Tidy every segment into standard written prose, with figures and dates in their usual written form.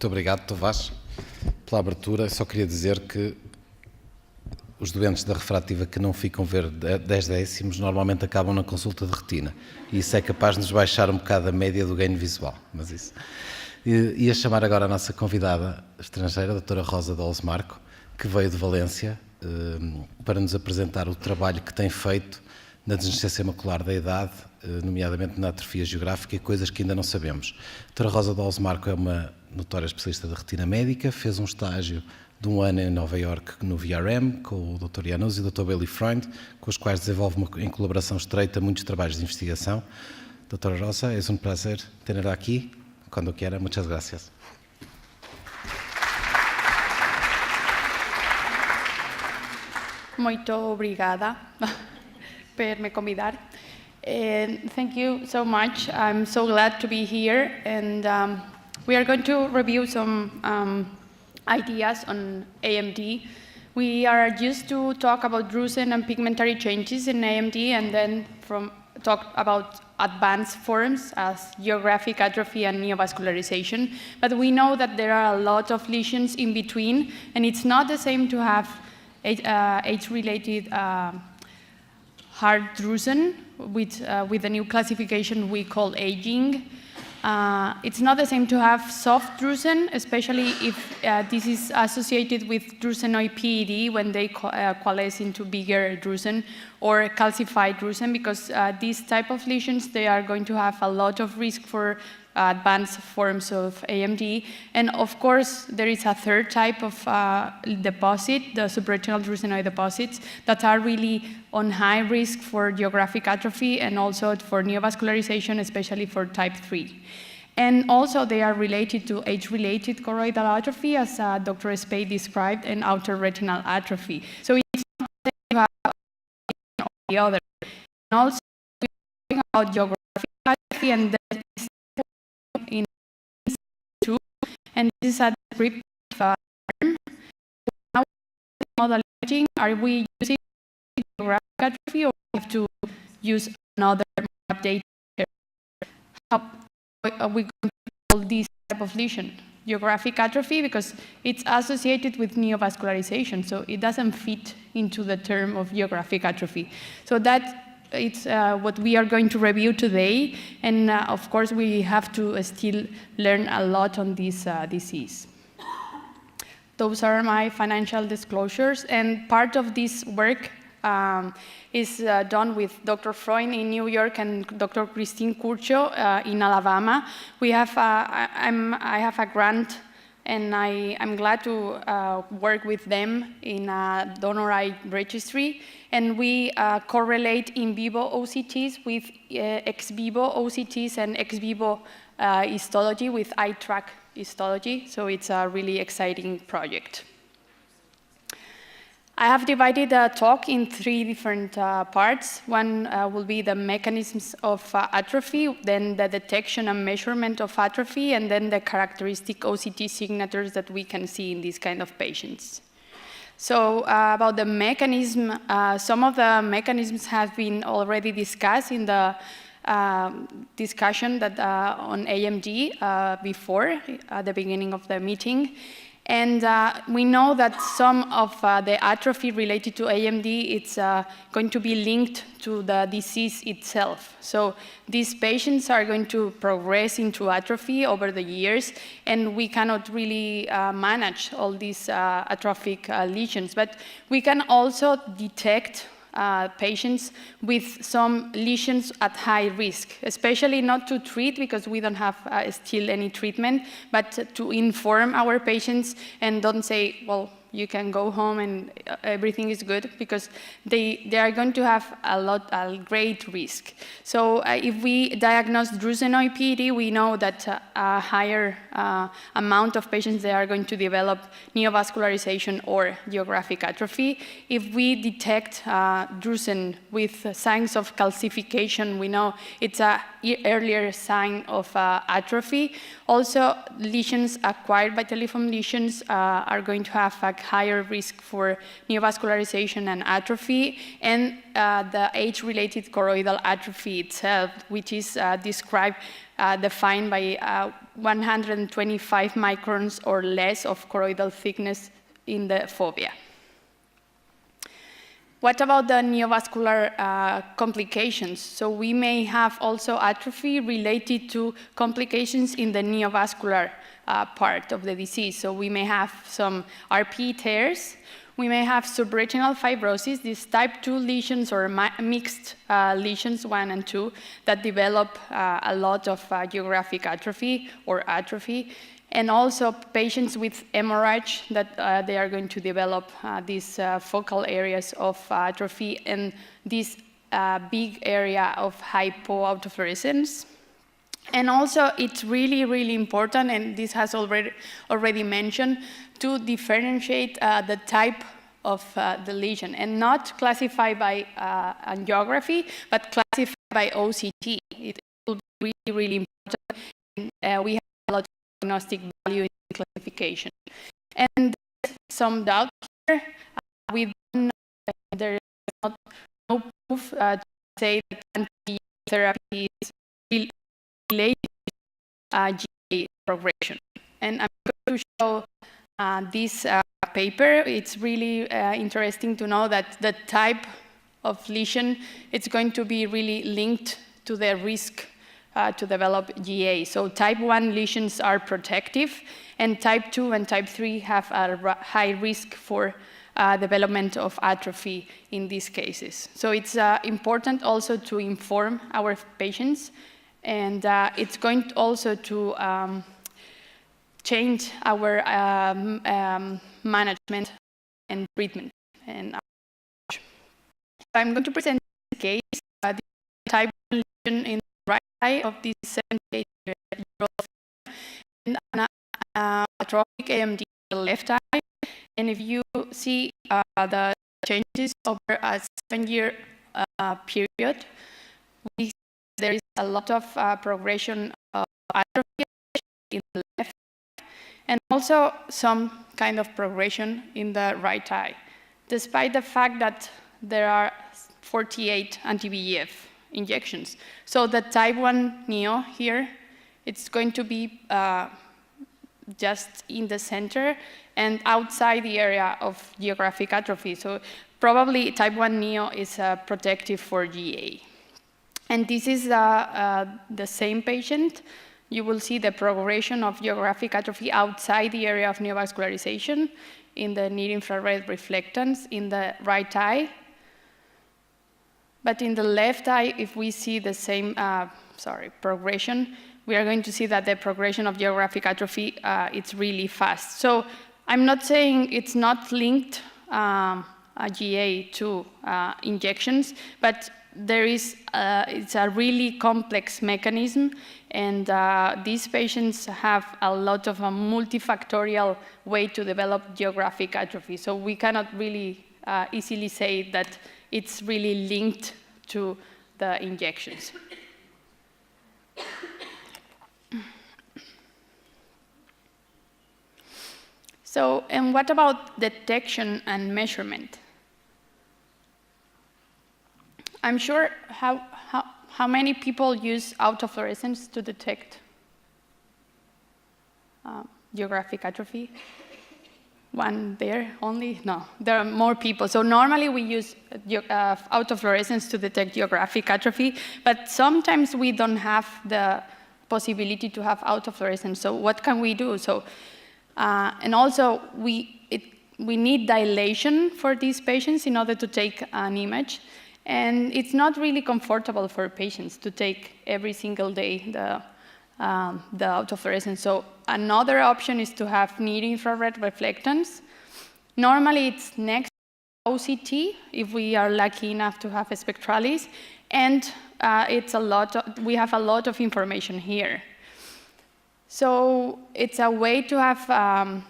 Muito obrigado, Tomás, pela abertura. Só queria dizer que os doentes da refrativa que não ficam ver 10 décimos normalmente acabam na consulta de retina. E isso é capaz de nos baixar um bocado a média do ganho visual. Mas isso. Ia chamar agora a nossa convidada estrangeira, a Dra.ª Rosa Dolz, que veio de Valência, para nos apresentar o trabalho que tem feito na degenerescência macular da idade, nomeadamente na atrofia geográfica e coisas que ainda não sabemos. A Dra.ª Rosa Dolz é uma notória especialista da retina médica, fez um estágio de um ano em Nova Iorque no VRM, com o Dr. Janus e o Dr. Bailey Freund, com os quais desenvolve em colaboração estreita muitos trabalhos de investigação. Dra. Rosa, é um prazer ter-la aqui, quando quiera. Muchas gracias. Muito obrigada por me convidar. Thank you so much. I'm so glad to be here, and we are going to review some ideas on AMD. We are used to talk about drusen and pigmentary changes in AMD, and then talk about advanced forms as geographic atrophy and neovascularization. But we know that there are a lot of lesions in between, and it's not the same to have age-related hard drusen with the new classification we call aging. It's not the same to have soft drusen, especially if this is associated with drusenoid PED when they coalesce into bigger drusen, or calcified drusen, because these type of lesions, they are going to have a lot of risk for advanced forms of AMD. And of course, there is a third type of deposit, the subretinal drusenoid deposits, that are really on high risk for geographic atrophy and also for neovascularization, especially for type 3. And also they are related to age-related choroidal atrophy, as Dr. Spade described, and outer retinal atrophy. So it's not the same to have the other. And also we're talking about geographic atrophy, and that is in 2, and this is a descriptive term. Now, model imaging, are we using geographic atrophy, or we have to use another update? How are we going to call this type of lesion geographic atrophy? Because it's associated with neovascularization, so it doesn't fit into the term of geographic atrophy. So that it's what we are going to review today, and of course we have to still learn a lot on this disease. Those are my financial disclosures, and part of this work is done with Dr. Freund in New York and Dr. Christine Curcio in Alabama. We have I have a grant, and I'm glad to work with them in a donor eye registry, and we correlate in vivo OCTs with ex vivo OCTs and ex vivo histology with eye tract histology, so it's a really exciting project. I have divided the talk in 3 different parts. One will be the mechanisms of atrophy, then the detection and measurement of atrophy, and then the characteristic OCT signatures that we can see in these kind of patients. So about the mechanism, some of the mechanisms have been already discussed in the discussion that on AMD before, at the beginning of the meeting. And we know that some of the atrophy related to AMD, it's going to be linked to the disease itself. So these patients are going to progress into atrophy over the years, and we cannot really manage all these atrophic lesions. But we can also detect patients with some lesions at high risk, especially not to treat because we don't have still any treatment, but to inform our patients and don't say, well, you can go home and everything is good, because they are going to have a great risk. So if we diagnose drusenoid PED, we know that a higher amount of patients, they are going to develop neovascularization or geographic atrophy. If we detect drusen with signs of calcification, we know it's an earlier sign of atrophy. Also, lesions acquired by telephone lesions are going to have a higher risk for neovascularization and atrophy, and the age-related choroidal atrophy itself, which is defined by 125 microns or less of choroidal thickness in the fovea. What about the neovascular complications? So we may have also atrophy related to complications in the neovascular part of the disease. So we may have some RP tears. We may have subretinal fibrosis, these type 2 lesions or mixed lesions 1 and 2 that develop a lot of geographic atrophy or atrophy. And also patients with hemorrhage that they are going to develop these focal areas of atrophy and this big area of hypoautofluorescence. And also it's really, really important, and this has already mentioned, to differentiate the type of the lesion and not classify by angiography, but classify by OCT. It will be really, really important. And we have a lot of diagnostic value in classification. And there's some doubt here. There is no proof to say that anti-therapy is related to GA progression. And I'm going to show this paper. It's really interesting to know that the type of lesion, it's going to be really linked to the risk to develop GA. So type 1 lesions are protective, and type 2 and type 3 have a high risk for development of atrophy in these cases. So it's important also to inform our patients, and it's going also to change our management and treatment. And I'm going to present the case, the type 1 lesion in the right eye of this 78-year-old and an atrophic AMD in the left eye. And if you see the changes over a 7-year period, we see there is a lot of progression of atrophy in the left eye, and also some kind of progression in the right eye, despite the fact that there are 48 anti-VEGF injections. So the type 1 neo here, it's going to be just in the center and outside the area of geographic atrophy. So probably type 1 neo is protective for GA. And this is the same patient. You will see the progression of geographic atrophy outside the area of neovascularization in the near-infrared reflectance in the right eye. But in the left eye, if we see the same progression, we are going to see that the progression of geographic atrophy, it's really fast. So I'm not saying it's not linked GA to injections, but there is, it's a really complex mechanism, and these patients have a lot of a multifactorial way to develop geographic atrophy. So we cannot really easily say that it's really linked to the injections. So, and what about detection and measurement? I'm sure how many people use autofluorescence to detect geographic atrophy? One there only? No, there are more people. So normally we use autofluorescence to detect geographic atrophy, but sometimes we don't have the possibility to have autofluorescence. So what can we do? So, and also we need dilation for these patients in order to take an image. And it's not really comfortable for patients to take every single day the autofluorescence. So another option is to have near-infrared reflectance. Normally it's next to OCT, if we are lucky enough to have a spectralis, and we have a lot of information here. So it's a way to have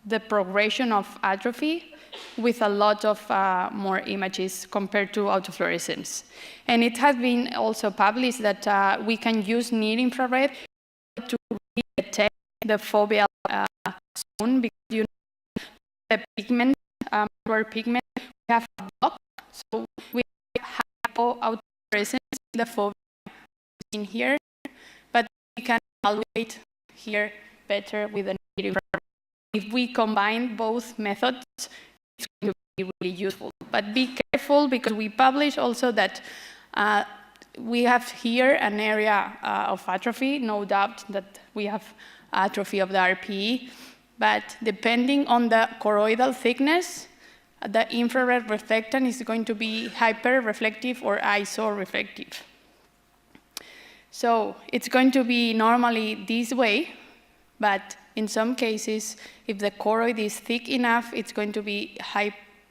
the progression of atrophy with a lot of more images compared to autofluorescence. And it has been also published that we can use near-infrared to detect the foveal zone, because you know the pigment, our pigment, we have a block, so we have hypoautofluorescence in the fovea in here, but we can evaluate here better with the negative radiograph. If we combine both methods, it's going to be really useful. But be careful, because we publish also that we have here an area of atrophy, no doubt that we have atrophy of the RPE, but depending on the choroidal thickness, the infrared reflectance is going to be hyper-reflective or iso-reflective. So it's going to be normally this way, but in some cases, if the choroid is thick enough, it's going to be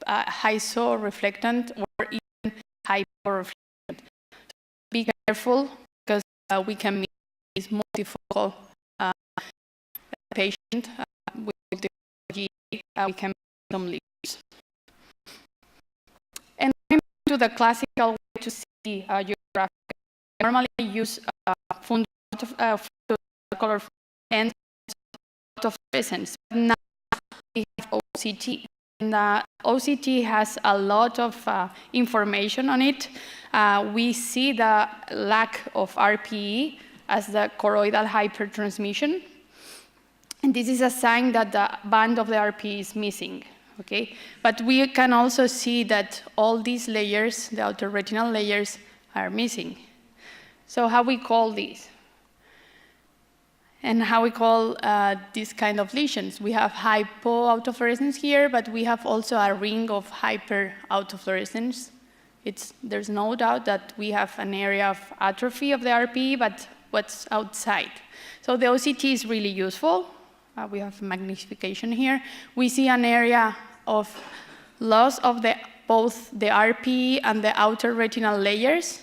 iso-reflectant or even hyper-reflectant. Be careful, because we can meet this multifocal patient with the GA, we can make some lesions. And going to the classical way to see geographic, I normally use color and autofluorescence. Now we have OCT. And OCT has a lot of information on it. We see the lack of RPE as the choroidal hypertransmission. And this is a sign that the band of the RPE is missing, okay? But we can also see that all these layers, the outer retinal layers, are missing. So how we call these? And how we call these kind of lesions? We have hypoautofluorescence here, but we have also a ring of hyperautofluorescence. There's no doubt that we have an area of atrophy of the RPE, but what's outside? So the OCT is really useful. We have magnification here. We see an area of loss of both the RPE and the outer retinal layers.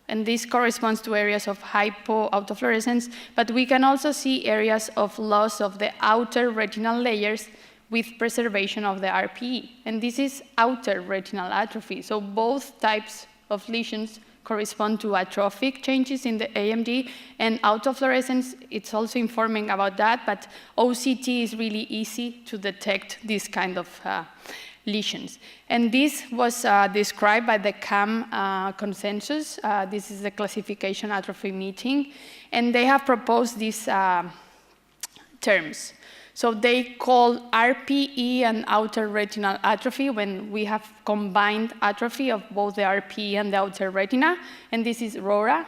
And this corresponds to areas of hypoautofluorescence, but we can also see areas of loss of the outer retinal layers with preservation of the RPE. And this is outer retinal atrophy. So both types of lesions correspond to atrophic changes in the AMD, and autofluorescence, it's also informing about that, but OCT is really easy to detect this kind of lesions. And this was described by the CAM consensus. This is the classification atrophy meeting. And they have proposed these terms. So they call RPE and outer retinal atrophy when we have combined atrophy of both the RPE and the outer retina. And this is RORA.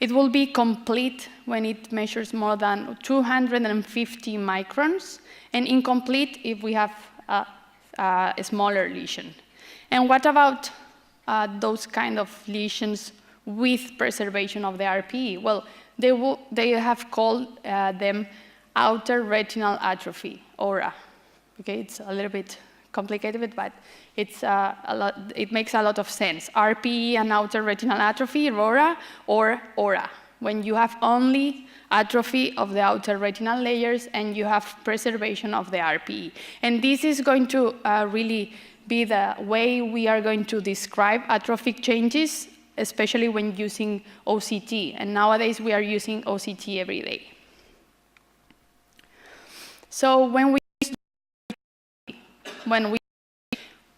It will be complete when it measures more than 250 microns, and incomplete if we have a smaller lesion. And what about those kind of lesions with preservation of the RPE? Well, they have called them outer retinal atrophy, ORA. Okay, it's a little bit complicated, but it's it makes a lot of sense. RPE and outer retinal atrophy, RORA, or ORA, when you have only atrophy of the outer retinal layers and you have preservation of the RPE. And this is going to really be the way we are going to describe atrophic changes, especially when using OCT. And nowadays we are using OCT every day. So when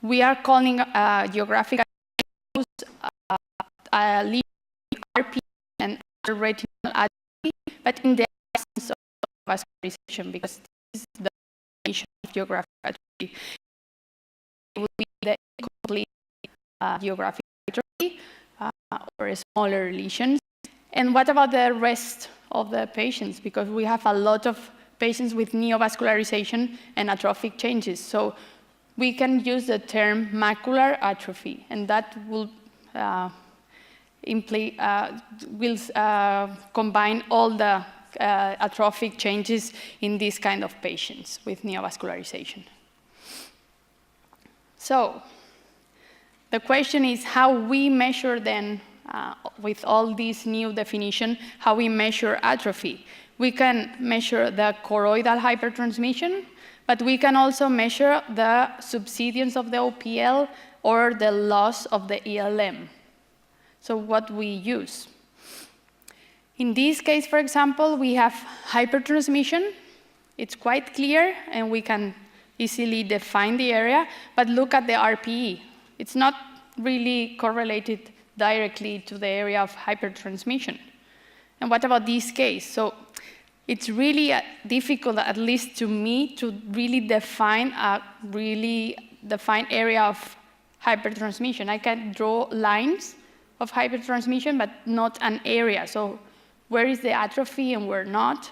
we are calling geographic RPE and retinal atrophy, but in the absence of vascularization, because this is the definition of geographic atrophy, it would be the incomplete geographic atrophy or smaller lesions. And what about the rest of the patients? Because we have a lot of patients with neovascularization and atrophic changes. So we can use the term macular atrophy, and that will combine all the atrophic changes in these kind of patients with neovascularization. So the question is how we measure then, with all this new definition, how we measure atrophy. We can measure the choroidal hypertransmission, but we can also measure the subsidence of the OPL or the loss of the ELM. So what we use? In this case, for example, we have hypertransmission. It's quite clear, and we can easily define the area, but look at the RPE. It's not really correlated directly to the area of hypertransmission. And what about this case? So it's really difficult, at least to me, to really define a really defined area of hypertransmission. I can draw lines of hypertransmission, but not an area. So where is the atrophy and where not?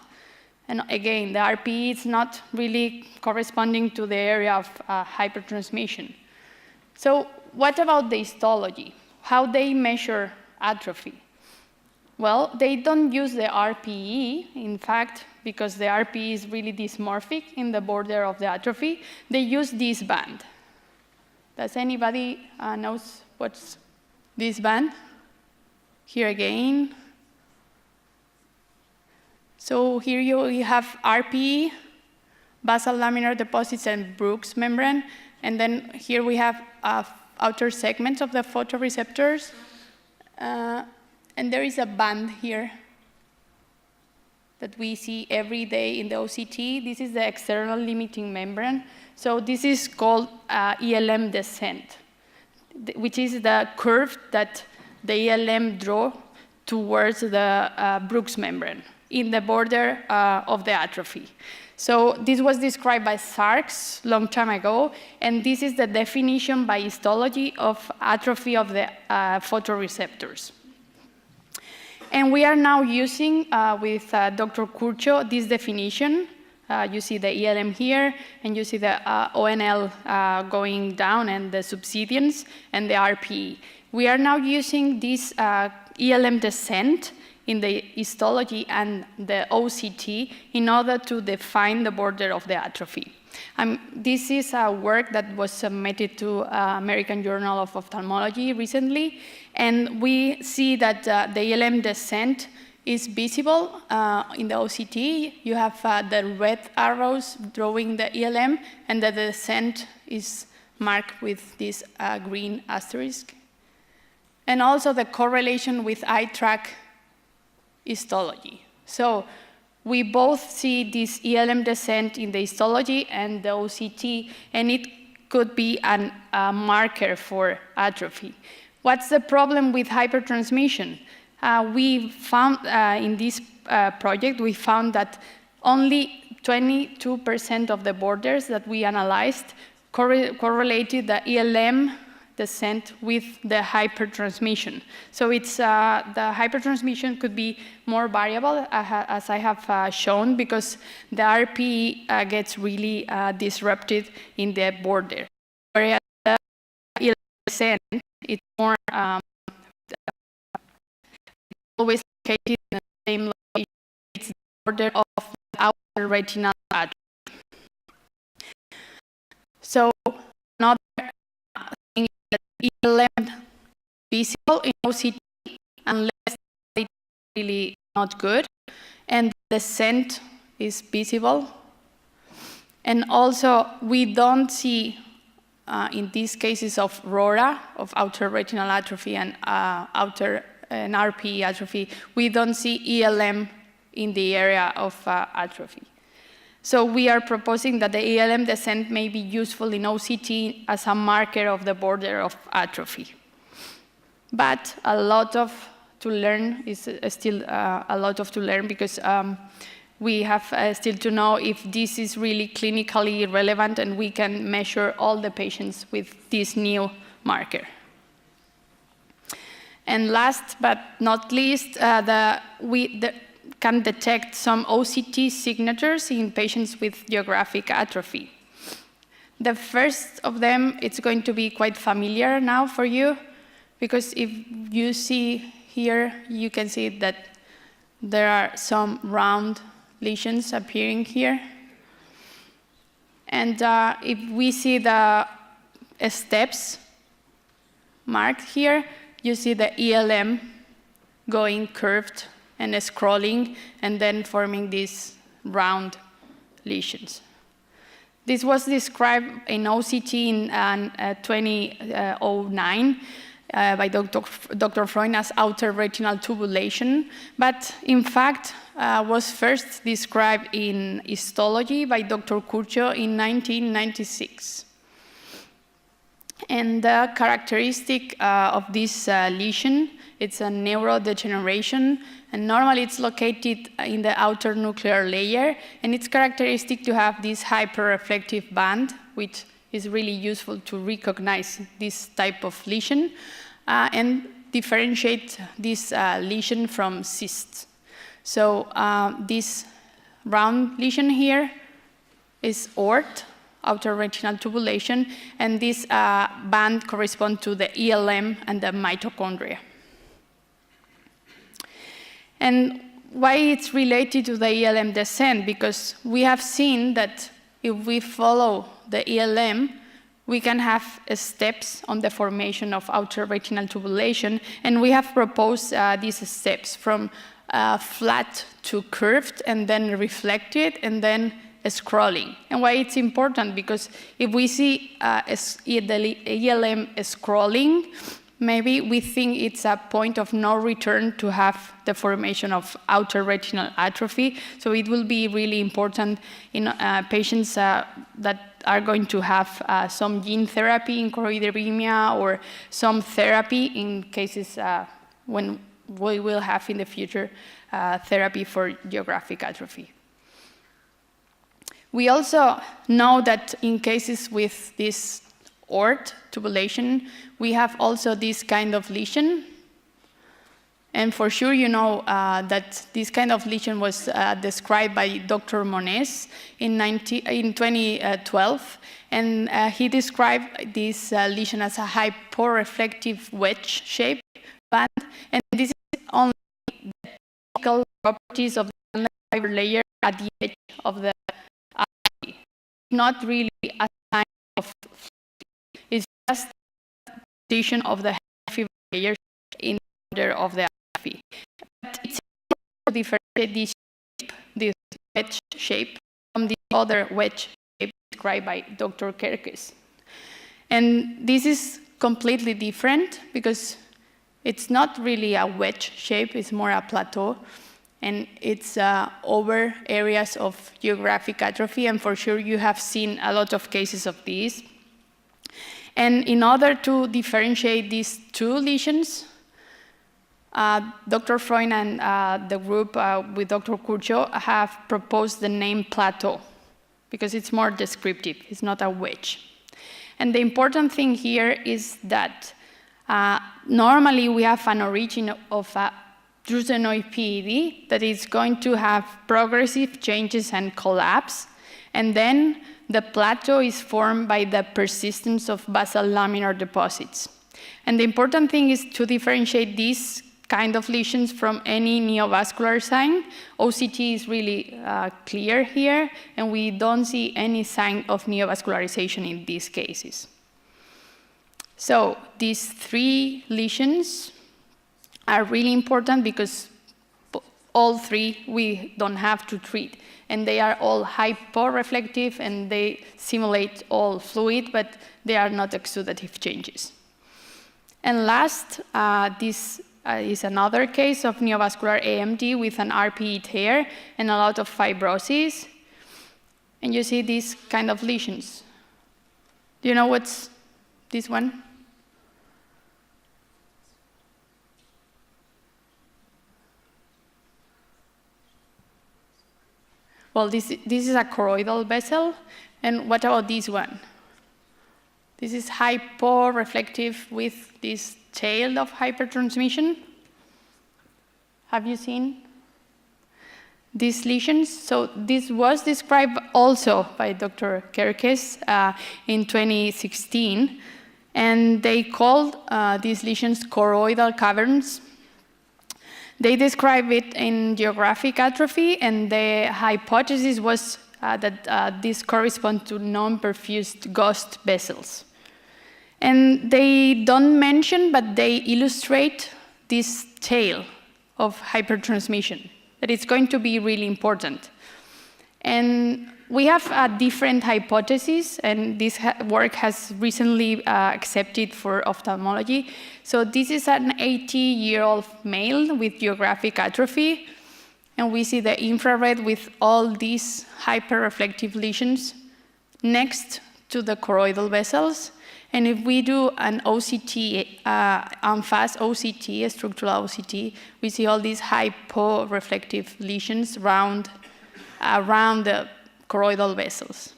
And again, the RPE is not really corresponding to the area of hypertransmission. So what about the histology? How they measure atrophy? Well, they don't use the RPE, in fact, because the RPE is really dysmorphic in the border of the atrophy. They use this band. Does anybody knows what's this band? Here again. So here you have RPE, basal laminar deposits, and Brooks membrane. And then here we have outer segments of the photoreceptors. And there is a band here that we see every day in the OCT. This is the external limiting membrane. So this is called ELM descent, which is the curve that the ELM draw towards the Brooks membrane in the border of the atrophy. So this was described by Sarks long time ago, and this is the definition by histology of atrophy of the photoreceptors. And we are now using, with Dr. Curcio, this definition. You see the ELM here, and you see the ONL going down, and the subsidians, and the RPE. We are now using this ELM descent in the histology and the OCT in order to define the border of the atrophy. This is a work that was submitted to American Journal of Ophthalmology recently, and we see that the ELM descent is visible in the OCT. You have the red arrows drawing the ELM, and the descent is marked with this green asterisk. And also the correlation with eye tract histology. So we both see this ELM descent in the histology and the OCT, and it could be a marker for atrophy. What's the problem with hypertransmission? We found in this project, we found that only 22% of the borders that we analyzed correlated the ELM descent with the hypertransmission. So it's, the hypertransmission could be more variable, as I have shown, because the RPE gets really disrupted in the border. Whereas the ELM descent, it's more always located in the same location. It's the border of our retinal atrophy. So another thing is that ELM visible in OCT unless it's really not good, and the descent is visible. And also, we don't see, in these cases of RORA, of outer retinal atrophy and and RPE atrophy, we don't see ELM in the area of atrophy. So we are proposing that the ELM descent may be useful in OCT as a marker of the border of atrophy. But a lot of to learn is still a lot of to learn, because we have still to know if this is really clinically relevant and we can measure all the patients with this new marker. And last but not least, we can detect some OCT signatures in patients with geographic atrophy. The first of them, it's going to be quite familiar now for you, because if you see here, you can see that there are some round lesions appearing here. And if we see the steps marked here, you see the ELM going curved and scrolling and then forming these round lesions. This was described in OCT in 2009 by Dr. Freund as outer retinal tubulation, but in fact was first described in histology by Dr. Curcio in 1996. And the characteristic of this lesion, it's a neurodegeneration, and normally it's located in the outer nuclear layer, and it's characteristic to have this hyperreflective band, which is really useful to recognize this type of lesion and differentiate this lesion from cysts. So this round lesion here is ORT, outer retinal tubulation, and this band corresponds to the ELM and the mitochondria. And why it's related to the ELM descent? Because we have seen that if we follow the ELM, we can have steps on the formation of outer retinal tubulation, and we have proposed these steps from flat to curved, and then reflected, and then scrolling. And why it's important? Because if we see the ELM scrolling, maybe we think it's a point of no return to have the formation of outer retinal atrophy. So it will be really important in patients that are going to have some gene therapy in choroideremia, or some therapy in cases when we will have in the future therapy for geographic atrophy. We also know that in cases with this ORT tubulation, we have also this kind of lesion. And for sure you know that this kind of lesion was described by Dr. Moniz in 2012. And he described this lesion as a hyporeflective wedge-shaped band. And this is only the physical properties of the fiber layer at the edge of the atrophy. Not really a sign of, it's just a position of the fiber layer in the order of the atrophy. But it's important to differentiate this shape, this wedge shape, from the other wedge shape described by Dr. Kerkes. And this is completely different because it's not really a wedge shape, it's more a plateau. And it's over areas of geographic atrophy, and for sure you have seen a lot of cases of these. And in order to differentiate these two lesions, Dr. Freund and the group with Dr. Curcio have proposed the name plateau, because it's more descriptive, it's not a wedge. And the important thing here is that normally we have an origin of a drusenoid PED that is going to have progressive changes and collapse, and then the plateau is formed by the persistence of basal laminar deposits. And the important thing is to differentiate these kind of lesions from any neovascular sign. OCT is really clear here, and we don't see any sign of neovascularization in these cases. So these three lesions are really important because all three we don't have to treat. And they are all hyporeflective, and they simulate all fluid, but they are not exudative changes. And last, this is another case of neovascular AMD with an RPE tear and a lot of fibrosis. And you see these kind of lesions. Do you know what's this one? Well, this is a choroidal vessel, and what about this one? This is hyporeflective with this tail of hypertransmission. Have you seen these lesions? So this was described also by Dr. Kerkes in 2016, and they called these lesions choroidal caverns. They describe it in geographic atrophy, and the hypothesis was that this corresponds to non-perfused ghost vessels. And they don't mention, but they illustrate this tail of hypertransmission, that it's going to be really important. And we have a different hypothesis, and this work has recently accepted for ophthalmology. So this is an 80-year-old male with geographic atrophy, and we see the infrared with all these hyperreflective lesions next to the choroidal vessels. And if we do an OCT, unfast OCT, a structural OCT, we see all these hyporeflective lesions around the choroidal vessels.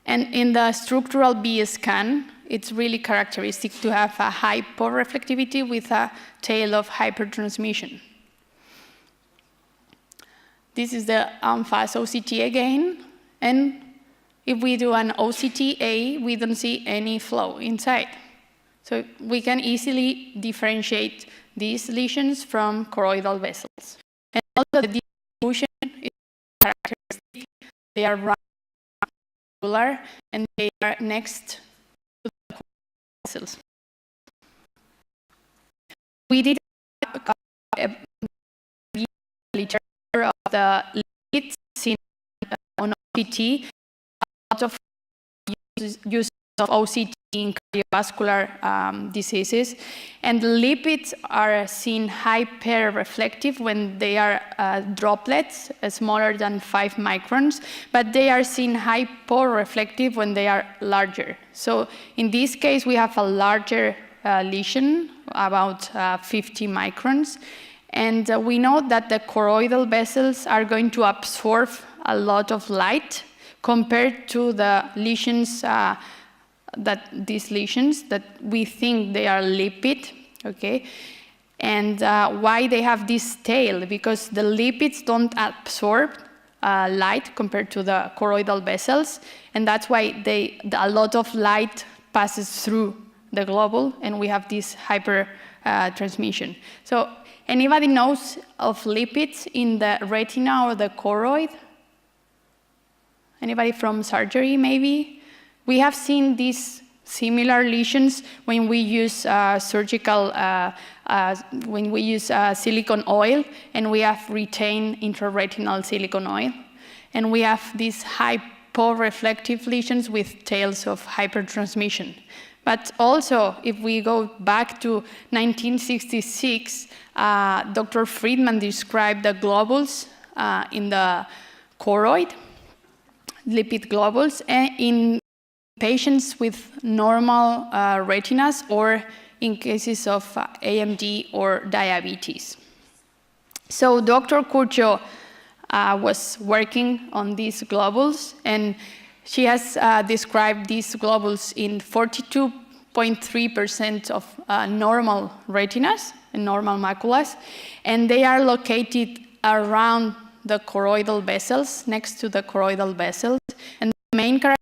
And in the structural B scan, it's really characteristic to have a hyporeflectivity with a tail of hypertransmission. This is the unfast OCT again, and if we do an OCT-A, we don't see any flow inside. So we can easily differentiate these lesions from choroidal vessels. And also the distribution is characteristic. They are round and they are next to the vessels. We did a literature of the leads seen on OCT, a lot of use of OCT in cardiovascular diseases, and the lipids are seen hyperreflective when they are droplets smaller than 5 microns, but they are seen hyporeflective when they are larger. So in this case, we have a larger lesion, about 50 microns, and we know that the choroidal vessels are going to absorb a lot of light compared to the lesions these lesions that we think they are lipid, okay? And why they have this tail? Because the lipids don't absorb light compared to the choroidal vessels, and that's why a lot of light passes through the globule, and we have this hyper transmission. So anybody knows of lipids in the retina or the choroid? Anybody from surgery, maybe? We have seen these similar lesions when we use surgical, when we use silicone oil, and we have retained intraretinal silicone oil. And we have these hyporeflective lesions with tails of hypertransmission. But also, if we go back to 1966, Dr. Friedman described the globules in the choroid, lipid globules, in patients with normal retinas or in cases of AMD or diabetes. So Dr. Curcio was working on these globules, and she has described these globules in 42.3% of normal retinas and normal maculas, and they are located around the choroidal vessels, next to the choroidal vessels, and the main characteristic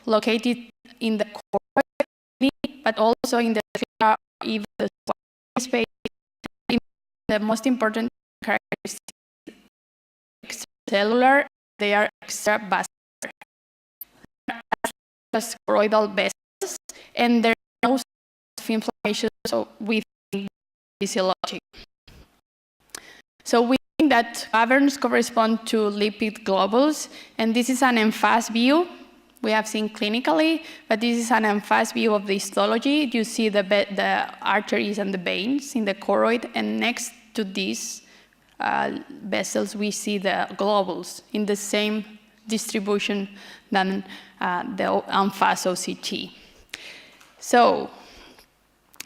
located in the choroid, but also in the sclera, even the space. The most important characteristic extracellular, they are extravascular. Choroidal vessels, and there are no inflammation, so we think physiologic. So we think that caverns correspond to lipid globules, and this is an emphased view we have seen clinically, but this is an emphased view of the histology. You see the arteries and the veins in the choroid, and next to these vessels, we see the globules in the same distribution than the unfast OCT. So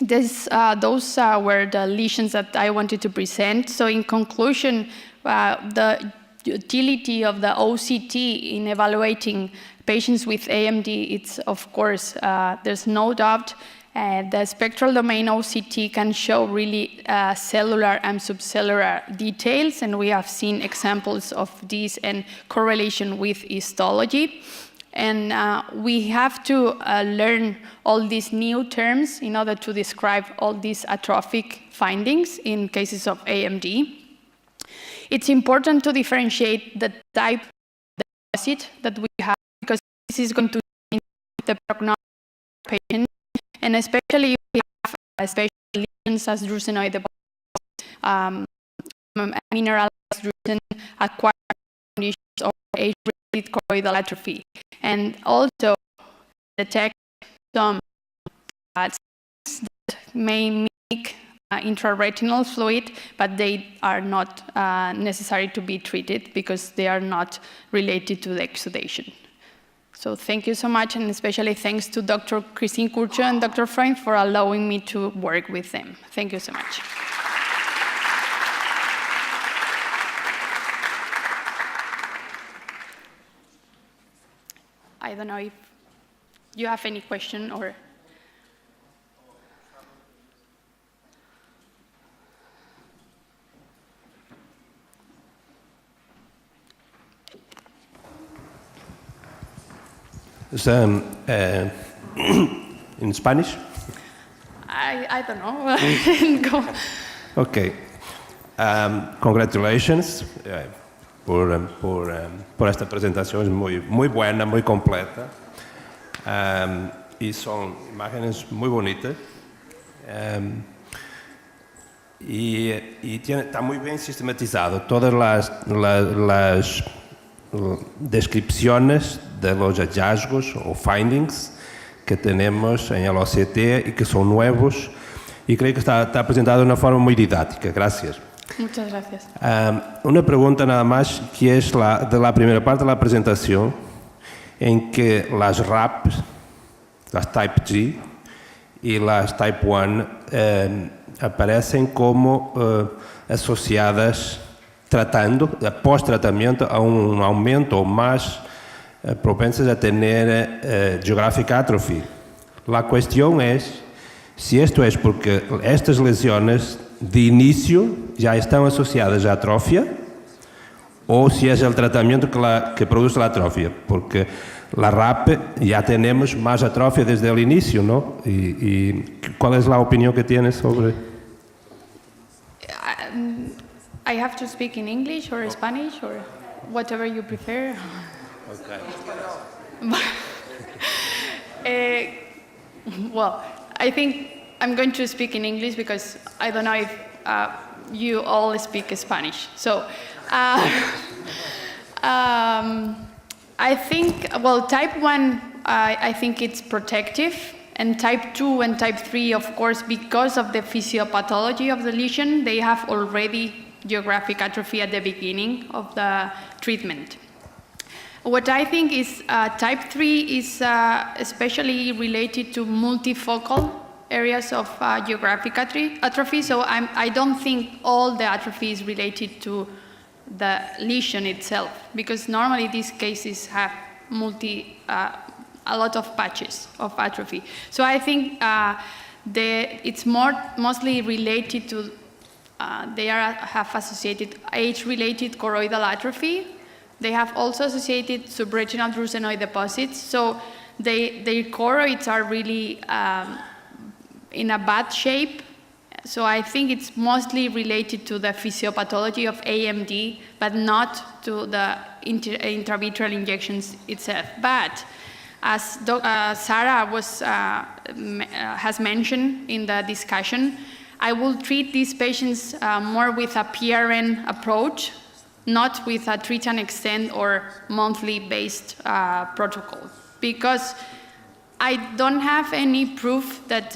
those were the lesions that I wanted to present. So in conclusion, the utility of the OCT in evaluating patients with AMD, it's of course, there's no doubt. The spectral domain OCT can show really cellular and subcellular details, and we have seen examples of these and correlation with histology. And we have to learn all these new terms in order to describe all these atrophic findings in cases of AMD. It's important to differentiate the type of deposit that we have, because this is going to change the prognosis of the patient, and especially if we have special lesions as drusenoid deposits, mineralized drusen, acquired conditions, or age-related choroidal atrophy, and also detect some that may mimic intraretinal fluid, but they are not necessary to be treated because they are not related to the exudation. So thank you so much, and especially thanks to Dr. Christine Kurcho and Dr. Freund for allowing me to work with them. Thank you so much. I don't know if you have any question or... In Spanish? I don't know. Go. Okay. Congratulations por esta presentación, es muy buena, muy completa. Y son imágenes muy bonitas. Y está muy bien sistematizado. Todas las descripciones de los hallazgos o findings que tenemos en el OCT y que son nuevos, y creo que está presentado de una forma muy didáctica. Gracias. Muchas gracias. Una pregunta nada más, que es de la primera parte de la presentación, en que las RAP, las Type G y las Type 1 aparecen como asociadas pós-tratamento a un aumento o más propensas a tener Geographic Atrophy. La cuestión es si esto es porque estas lesiones de inicio ya están asociadas a atrofia o si es el tratamiento que produce la atrofia, porque la RAP ya tenemos más atrofia desde el inicio, ¿no? ¿Y cuál es la opinión que tienes sobre...? I have to speak in English or Spanish or whatever you prefer. Okay. Well, I think I'm going to speak in English because I don't know if you all speak Spanish. So I think, well, type 1, I think it's protective. And type 2 and type 3, of course, because of the physiopathology of the lesion, they have already geographic atrophy at the beginning of the treatment. What I think is type 3 is especially related to multifocal areas of geographic atrophy. So I don't think all the atrophy is related to the lesion itself, because normally these cases have a lot of patches of atrophy. So I think it's mostly related to, have associated age-related choroidal atrophy. They have also associated subretinal drusenoid deposits. So their choroids are really in a bad shape. So I think it's mostly related to the physiopathology of AMD, but not to the intravitreal injections itself. But as Sarah has mentioned in the discussion, I will treat these patients more with a PRN approach, not with a treat and extend or monthly based protocol, because I don't have any proof that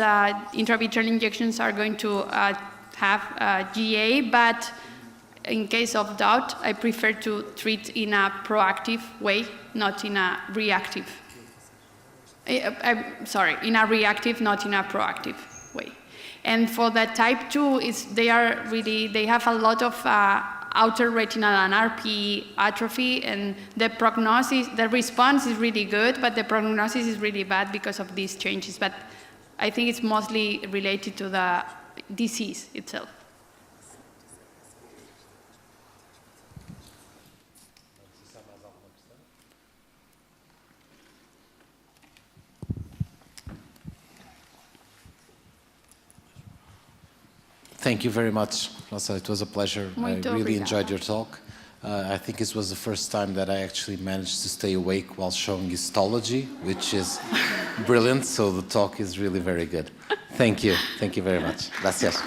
intravitreal injections are going to have GA, but in case of doubt, I prefer to treat in a proactive way, not in a reactive. In a reactive, not in a proactive way. And for the type 2, they have a lot of outer retinal and RPE atrophy, and the response is really good, but the prognosis is really bad because of these changes. But I think it's mostly related to the disease itself. Thank you very much, Rosa. It was a pleasure. Muito I really obrigada. enjoyed your talk. I think this was the first time that I actually managed to stay awake while showing histology, which is brilliant. So the talk is really very good. Thank you. Thank you very much. Gracias.